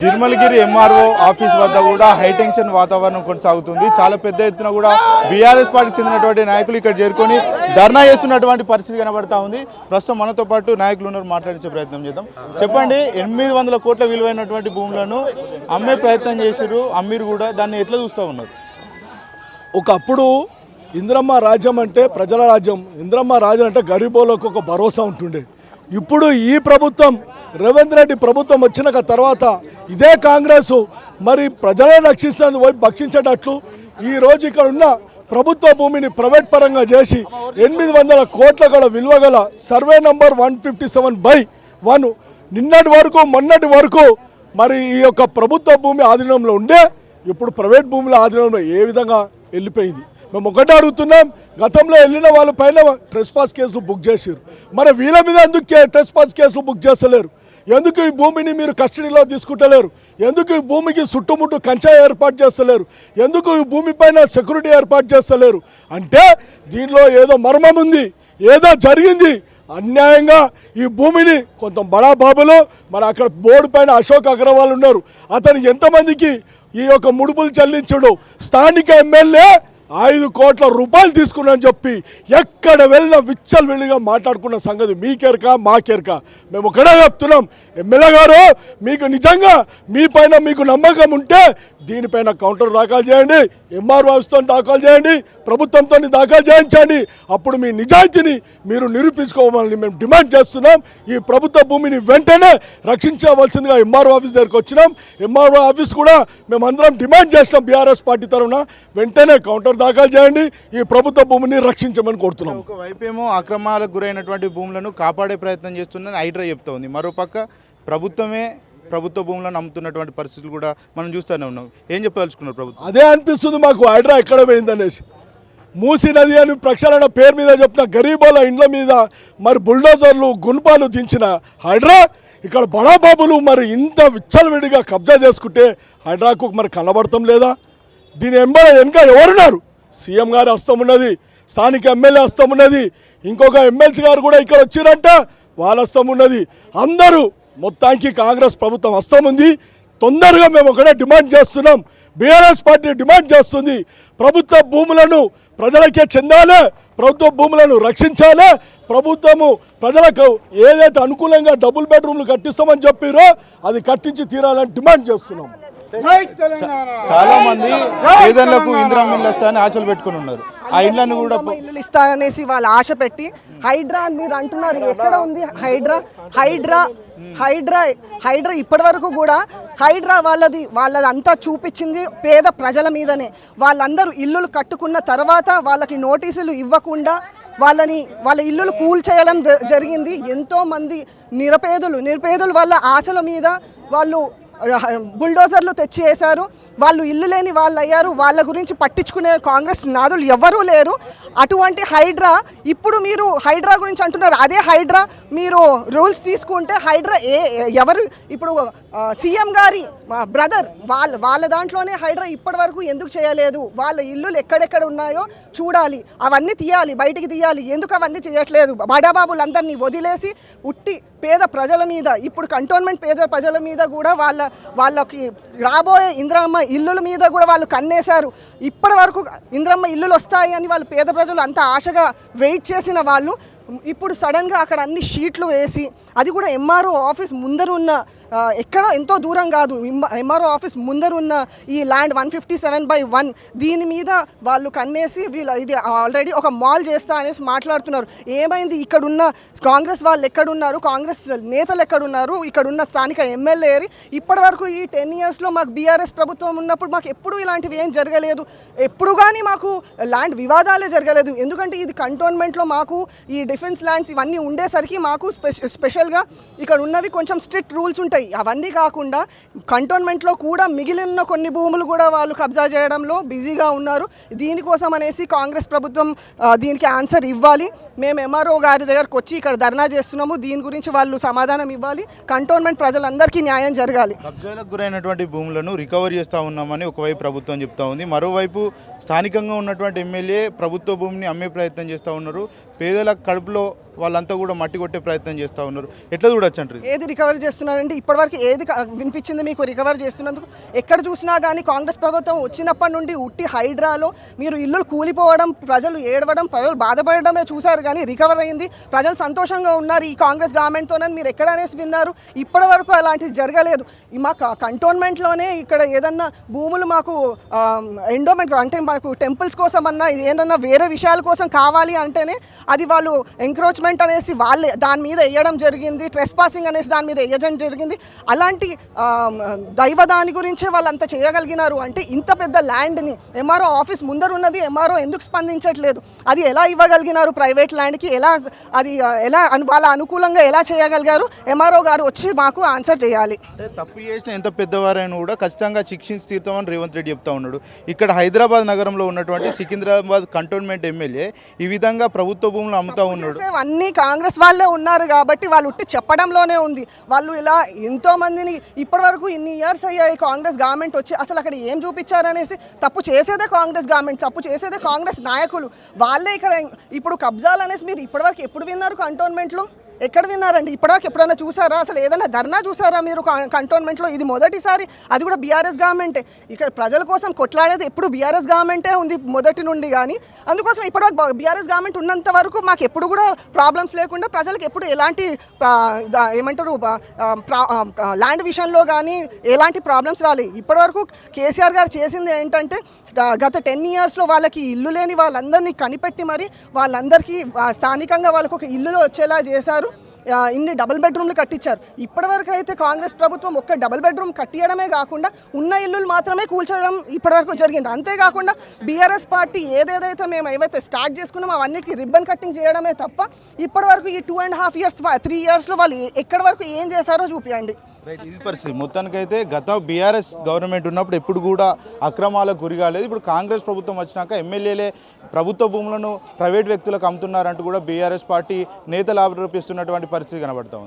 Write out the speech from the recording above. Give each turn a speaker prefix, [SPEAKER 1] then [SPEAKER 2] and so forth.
[SPEAKER 1] Tirumalagiri MRO office వద్ద కూడా high tension వాతావరణం కొనసాగుతుంది. చాలా పెద్ద ఎత్తున కూడా బీఆర్ఎస్ పార్టీకి చెందినటువంటి నాయకులు ఇక్కడ చేరుకొని ధర్నా చేస్తున్నటువంటి పరిస్థితి కనబడతా ఉంది. ప్రస్తుతం మనతో పాటు నాయకులు ఉన్నారు, మాట్లాడించే ప్రయత్నం చేద్దాం. చెప్పండి, 800 కోట్ల విలువైనటువంటి భూములను అమ్మే ప్రయత్నం చేశారు, అమ్మీరు కూడా దాన్ని ఎట్లా చూస్తూ ఉన్నారు?
[SPEAKER 2] ఒకప్పుడు ఇంద్రమ్మ రాజ్యం అంటే ప్రజల రాజ్యం, ఇంద్రమ్మ రాజ్యం అంటే గరీబోలకు ఒక భరోసా ఉంటుండే. ఇప్పుడు ఈ ప్రభుత్వం రేవంత్ రెడ్డి ప్రభుత్వం వచ్చిన తర్వాత ఇదే కాంగ్రెస్ మరి ప్రజలను రక్షిస్తుంది పోయి భక్షించేటట్లు ఈరోజు ఇక్కడ ఉన్న ప్రభుత్వ భూమిని ప్రైవేట్ పరంగా చేసి 800 కోట్ల గల విలువ గల సర్వే నంబర్ 157/1 నిన్నటి వరకు మొన్నటి వరకు మరి ఈ యొక్క ప్రభుత్వ భూమి ఆధీనంలో ఉండే ఇప్పుడు ప్రైవేట్ భూముల ఆధీనంలో ఏ విధంగా వెళ్ళిపోయింది. మేము ఒకటే అడుగుతున్నాం, గతంలో వెళ్ళిన వాళ్ళ పైన ట్రెస్పాస్ కేసులు బుక్ చేశారు, మరి వీళ్ళ మీద ఎందుకు ట్రెస్పాస్ కేసులు బుక్ చేస్తలేరు? ఎందుకు ఈ భూమిని మీరు కస్టడీలో తీసుకుంటలేరు? ఎందుకు ఈ భూమికి చుట్టుముట్టు కంచె ఏర్పాటు చేస్తలేరు? ఎందుకు ఈ భూమి పైన సెక్యూరిటీ ఏర్పాటు చేస్తలేరు? అంటే దీనిలో ఏదో మర్మం ఉంది, ఏదో జరిగింది. అన్యాయంగా ఈ భూమిని కొంత బడా బాబులు మరి అక్కడ బోర్డు పైన అశోక్ అగ్రవాల్ ఉన్నారు, అతను ఎంతమందికి ఈ యొక్క ముడుపులు చెల్లించడు. స్థానిక ఎమ్మెల్యే 5 కోట్ల రూపాయలు తీసుకున్నాను చెప్పి ఎక్కడ వెళ్ళినా విచ్చలవిడిగా మాట్లాడుకున్న సంగతి మీకెరక మాకెరక. మేము ఒకటే చెప్తున్నాం, ఎమ్మెల్యే గారు మీకు నిజంగా మీ పైన మీకు నమ్మకం ఉంటే దీనిపైన కౌంటర్ దాఖలు చేయండి, ఎంఆర్ఓ ఆఫీస్తో దాఖలు చేయండి, ప్రభుత్వంతో దాఖలు చేయించండి. అప్పుడు మీ నిజాయితీని మీరు నిరూపించుకోవాలని మేము డిమాండ్ చేస్తున్నాం. ఈ ప్రభుత్వ భూమిని వెంటనే రక్షించవలసిందిగా ఎంఆర్ఓ ఆఫీస్ దగ్గరికి వచ్చినాం. ఎంఆర్ఓ ఆఫీస్ కూడా మేమందరం డిమాండ్ చేసినాం బీఆర్ఎస్ పార్టీ తరఫున, వెంటనే కౌంటర్ దాఖలు చేయండి, ఈ ప్రభుత్వ భూమిని రక్షించమని కోరుతున్నాం.
[SPEAKER 1] ఒకవైపు ఏమో అక్రమాలకు గురైనటువంటి భూములను కాపాడే ప్రయత్నం చేస్తుందని హైడ్రా చెప్తా ఉంది, మరోపక్క ప్రభుత్వ భూములను అమ్ముతున్నటువంటి పరిస్థితులు కూడా మనం చూస్తూనే ఉన్నాం. ఏం చెప్పదలుచుకున్నారు ప్రభుత్వం?
[SPEAKER 2] అదే అనిపిస్తుంది మాకు, హైడ్రా ఎక్కడ పోయిందనేసి. మూసీ నది అని ప్రక్షాళన పేరు మీద చెప్పిన గరీబోల ఇండ్ల మీద మరి బుల్డోజర్లు గుణపాలు దించిన హైడ్రా ఇక్కడ బడాబాబులు మరి ఇంత విచ్చలవిడిగా కబ్జా చేసుకుంటే హైడ్రాకు మరి కనబడటం లేదా? దీని వెనక ఎవరున్నారు? సీఎం గారి హస్తం ఉన్నది, స్థానిక ఎమ్మెల్యే హస్తం ఉన్నది, ఇంకొక ఎమ్మెల్సీ గారు కూడా ఇక్కడ వచ్చిరంట, వాళ్ళ హస్తం ఉన్నది. అందరూ మొత్తానికి కాంగ్రెస్ ప్రభుత్వం హస్తం ఉంది. తొందరగా మేము ఒకటే డిమాండ్ చేస్తున్నాం, బీఆర్ఎస్ పార్టీ డిమాండ్ చేస్తుంది, ప్రభుత్వ భూములను ప్రజలకే చెందాలి, ప్రభుత్వ భూములను రక్షించాలి, ప్రభుత్వము ప్రజలకు ఏదైతే అనుకూలంగా డబుల్ బెడ్రూమ్లు కట్టిస్తామని చెప్పారో అది కట్టించి తీరాలని డిమాండ్ చేస్తున్నాం.
[SPEAKER 1] చాలా మంది పేదలకు ఇందిరమ్మ ఇల్లు ఇస్తారని ఆశలు పెట్టుకుని ఉన్నారు, ఆ ఇళ్లను కూడా
[SPEAKER 3] ఇల్లు ఇస్తారనేసి వాళ్ళు ఆశ పెట్టి హైడ్రా అని మీరు అంటున్నారు. ఎక్కడ ఉంది హైడ్రా? హైడ్రా హైడ్రా హైడ్రా ఇప్పటి వరకు కూడా హైడ్రా వాళ్ళది అంతా చూపించింది పేద ప్రజల మీదనే. వాళ్ళందరూ ఇల్లులు కట్టుకున్న తర్వాత వాళ్ళకి నోటీసులు ఇవ్వకుండా వాళ్ళ ఇల్లులు కూల్చేయడం జరిగింది. ఎంతోమంది నిరుపేదలు వాళ్ళ ఆశల మీద వాళ్ళు బుల్డోజర్లు తెచ్చి వేశారు. వాళ్ళు ఇల్లు లేని వాళ్ళు అయ్యారు. వాళ్ళ గురించి పట్టించుకునే కాంగ్రెస్ నాదులు ఎవ్వరూ లేరు. అటువంటి హైడ్రా ఇప్పుడు మీరు హైడ్రా గురించి అంటున్నారు. అదే హైడ్రా మీరు రూల్స్ తీసుకుంటే హైడ్రా ఎవరు ఇప్పుడు సీఎం గారి బ్రదర్ వాళ్ళ దాంట్లోనే హైడ్రా ఇప్పటి వరకు ఎందుకు చేయలేదు? వాళ్ళ ఇల్లులు ఎక్కడెక్కడ ఉన్నాయో చూడాలి, అవన్నీ తీయాలి, బయటికి తీయాలి. ఎందుకు అవన్నీ చేయట్లేదు? బడాబాబులందరినీ వదిలేసి ఉట్టి పేద ప్రజల మీద, ఇప్పుడు కంటోన్మెంట్ పేద ప్రజల మీద కూడా వాళ్ళకి రాబోయే ఇందిరమ్మ ఇల్లుల మీద కూడా వాళ్ళు కన్నేశారు. ఇప్పటి వరకు ఇందిరమ్మ ఇల్లులు వస్తాయి అని వాళ్ళు పేద ప్రజలు అంత ఆశగా వెయిట్ చేసిన వాళ్ళు ఇప్పుడు సడన్గా అక్కడ అన్ని షీట్లు వేసి, అది కూడా ఎంఆర్ఓ ఆఫీస్ ముందరున్న, ఎక్కడో ఎంతో దూరం కాదు, ఎంఆర్ఓ ఆఫీస్ ముందరున్న ఈ ల్యాండ్ 157/1 దీని మీద వాళ్ళు కన్నేసి ఇది ఆల్రెడీ ఒక మాల్ చేస్తా అనేసి మాట్లాడుతున్నారు. ఏమైంది? ఇక్కడున్న కాంగ్రెస్ వాళ్ళు ఎక్కడున్నారు? కాంగ్రెస్ నేతలు ఎక్కడున్నారు? ఇక్కడున్న స్థానిక ఎమ్మెల్యే ఇప్పటి వరకు ఈ 10 yearsలో మాకు బీఆర్ఎస్ ప్రభుత్వం ఉన్నప్పుడు మాకు ఎప్పుడు ఇలాంటివి ఏం జరగలేదు. ఎప్పుడు కానీ మాకు ల్యాండ్ వివాదాలే జరగలేదు. ఎందుకంటే ఇది కంటోన్మెంట్లో మాకు ఈ డిఫెన్స్ ల్యాండ్స్ ఇవన్నీ ఉండేసరికి మాకు స్పెషల్గా ఇక్కడ ఉన్నవి కొంచెం స్ట్రిక్ట్ రూల్స్ ఉంటాయి. అవన్నీ కాకుండా కంటోన్మెంట్లో కూడా మిగిలిన కొన్ని భూములు కూడా వాళ్ళు కబ్జా చేయడంలో బిజీగా ఉన్నారు. దీనికోసం అనేసి కాంగ్రెస్ ప్రభుత్వం దీనికి ఆన్సర్ ఇవ్వాలి. మేము ఎంఆర్ఓ గారి దగ్గరకు వచ్చి ఇక్కడ ధర్నా చేస్తున్నాము. దీని గురించి వాళ్ళు సమాధానం ఇవ్వాలి. కంటోన్మెంట్ ప్రజలందరికీ న్యాయం జరగాలి.
[SPEAKER 1] కబ్జాలకు గురైనటువంటి భూములను రికవరీ చేస్తూ ఉన్నామని ఒకవైపు ప్రభుత్వం చెప్తా ఉంది, మరోవైపు స్థానికంగా ఉన్నటువంటి ఎమ్మెల్యే ప్రభుత్వ భూమిని అమ్మే ప్రయత్నం చేస్తూ ఉన్నారు. పేదల కడుపులో గ్యాప్లో వాళ్ళంతా కూడా మట్టి కొట్టే ప్రయత్నం చేస్తూ ఉన్నారు. ఎట్లా చూడొచ్చు అంటారు?
[SPEAKER 3] ఏది రికవర్ చేస్తున్నారంటే ఇప్పటివరకు ఏది వినిపించింది మీకు రికవర్ చేస్తున్నందుకు? ఎక్కడ చూసినా కానీ కాంగ్రెస్ ప్రభుత్వం వచ్చినప్పటి నుండి ఉట్టి హైడ్రాలో మీరు ఇల్లులు కూలిపోవడం, ప్రజలు ఏడవడం, ప్రజలు బాధపడడమే చూశారు కానీ రికవర్ అయింది, ప్రజలు సంతోషంగా ఉన్నారు ఈ కాంగ్రెస్ గవర్నమెంట్తోనని మీరు ఎక్కడ అనేసి విన్నారు? ఇప్పటి వరకు అలాంటిది జరగలేదు. మా కంటోన్మెంట్లోనే ఇక్కడ ఏదన్నా భూములు మాకు ఎండోమెంట్ అంటే మాకు టెంపుల్స్ కోసం అన్నా ఏదన్నా వేరే విషయాల కోసం కావాలి అంటేనే అది వాళ్ళు ఎంక్రోచ్మెంట్ అనేసి వాళ్ళే దాని మీద వేయడం జరిగింది, ట్రెస్ పాసింగ్ అనేసి దాని మీద వేయడం జరిగింది. అలాంటి దైవ దాని గురించే వాళ్ళు అంత చేయగలిగినారు అంటే ఇంత పెద్ద ల్యాండ్ని ఎంఆర్ఓ ఆఫీస్ ముందర ఉన్నది ఎంఆర్ఓ ఎందుకు స్పందించట్లేదు? అది ఎలా ఇవ్వగలిగినారు ప్రైవేట్ ల్యాండ్కి? అది ఎలా వాళ్ళ అనుకూలంగా ఎలా చేయగలిగారు? ఎంఆర్ఓ గారు వచ్చి మాకు ఆన్సర్ చేయాలి.
[SPEAKER 1] తప్పు చేసిన ఎంత పెద్దవారైనా కూడా ఖచ్చితంగా శిక్షించి తీరుతామని రేవంత్ రెడ్డి చెప్తా ఉన్నాడు. ఇక్కడ హైదరాబాద్ నగరంలో ఉన్నటువంటి సికింద్రాబాద్ కంటోన్మెంట్ ఎమ్మెల్యే ఈ విధంగా ప్రభుత్వ భూములు అమ్ముతా ఉన్నాడు.
[SPEAKER 3] అన్ని కాంగ్రెస్ వాళ్ళే ఉన్నారు కాబట్టి వాళ్ళు ఉట్టి చెప్పడంలోనే ఉంది. వాళ్ళు ఇలా ఎంతో మందిని ఇప్పటి వరకు ఇన్ని ఇయర్స్ అయ్యాయి కాంగ్రెస్ గవర్నమెంట్ వచ్చి అసలు అక్కడ ఏం చూపించారనేసి తప్పు చేసేదే కాంగ్రెస్ గవర్నమెంట్, తప్పు చేసేదే కాంగ్రెస్ నాయకులు. వాళ్ళే ఇక్కడ ఇప్పుడు కబ్జాలు అనేసి మీరు ఇప్పటివరకు ఎప్పుడు విన్నారు కంటోన్మెంట్లో? ఎక్కడ విన్నారండి? ఇప్పటివరకు ఎప్పుడైనా చూసారా? అసలు ఏదైనా ధర్నా చూసారా మీరు కంటోన్మెంట్లో? ఇది మొదటిసారి, అది కూడా బీఆర్ఎస్ గవర్నమెంటే. ఇక్కడ ప్రజల కోసం కొట్లాడేది ఎప్పుడు బీఆర్ఎస్ గవర్నమెంటే ఉంది మొదటి నుండి. కానీ అందుకోసం ఇప్పటివరకు బీఆర్ఎస్ గవర్నమెంట్ ఉన్నంత వరకు మాకు ఎప్పుడు కూడా ప్రాబ్లమ్స్ లేకుండా ప్రజలకు ఎప్పుడు ఎలాంటి ఏమంటారు ల్యాండ్ విషయంలో కానీ ఎలాంటి ప్రాబ్లమ్స్ రాలేదు. ఇప్పటివరకు కేసీఆర్ గారు చేసింది ఏంటంటే గత 10 ఇయర్స్లో వాళ్ళకి ఇల్లు లేని వాళ్ళందరినీ కనిపెట్టి మరి వాళ్ళందరికీ స్థానికంగా వాళ్ళకు ఒక ఇల్లు వచ్చేలా చేశారు. ఇన్ని డబుల్ బెడ్రూమ్లు కట్టించారు. ఇప్పటివరకు అయితే కాంగ్రెస్ ప్రభుత్వం ఒక్క డబుల్ బెడ్రూమ్ కట్టియడమే కాకుండా ఉన్న ఇల్లులు మాత్రమే కూల్చడం ఇప్పటివరకు జరిగింది. అంతేకాకుండా బీఆర్ఎస్ పార్టీ ఏదేదైతే మేము ఏవైతే స్టార్ట్ చేసుకున్నామో అవన్నిటికీ రిబ్బన్ కట్టింగ్ చేయడమే తప్ప ఇప్పటివరకు ఈ 2.5 ఇయర్స్ 3 ఇయర్స్లో వాళ్ళు ఎక్కడి వరకు ఏం చేశారో చూపించండి.
[SPEAKER 1] రైట్, ఇది పరిస్థితి. మొత్తానికైతే గత బీఆర్ఎస్ గవర్నమెంట్ ఉన్నప్పుడు ఎప్పుడు కూడా అక్రమాలకు గురి కాలేదు. ఇప్పుడు కాంగ్రెస్ ప్రభుత్వం వచ్చినాక ఎమ్మెల్యేలే ప్రభుత్వ భూములను ప్రైవేట్ వ్యక్తులకు అమ్ముతున్నారంటూ కూడా బీఆర్ఎస్ పార్టీ నేతలు ఆరోపిస్తున్నటువంటి పరిస్థితి కనబడతా ఉంది.